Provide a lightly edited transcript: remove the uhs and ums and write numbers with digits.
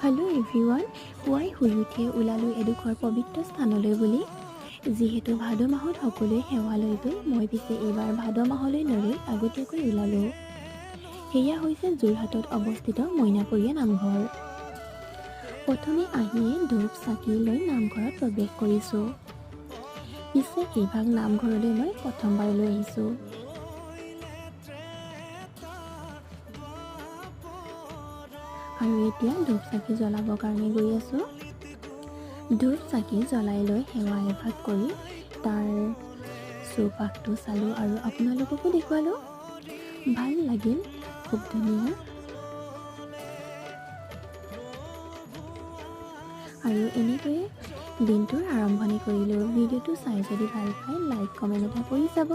Hello' everyone, পুৱাই শুই উঠিয়ে ওলালোঁ এডোখৰ পবিত্ৰ স্থানলৈ বুলি। যিহেতু ভাদ মাহত সকলোৱে সেৱা লৈ গৈ, মই পিছে এইবাৰ ভাদ মাহলৈ নৰৈ আগতীয়াকৈ ওলালোঁ। সেয়া হৈছে যোৰহাটত অৱস্থিত মইনাপৰীয়া নামঘৰ। প্ৰথমে আহিয়ে ধূপ চাকি লৈ নামঘৰত প্ৰৱেশ কৰিছোঁ। পিছে এইভাগ নামঘৰলৈ মই প্ৰথমবাৰলৈ আহিছোঁ। আৰু এতিয়া ধূপ চাকি জ্বলাবৰ কাৰণে গৈ আছোঁ। ধূপ চাকি জ্বলাই লৈ সেৱা এভাগ কৰি তাৰ চৌপাশটো চালোঁ আৰু আপোনালোককো দেখুৱালোঁ। ভাল লাগিল, খুব ধুনীয়া। আৰু এনেকৈয়ে দিনটোৰ আৰম্ভণি কৰিলোঁ। ভিডিঅ'টো চাই যদি ভাল পায় লাইক কমেণ্ট এটা কৰি যাব।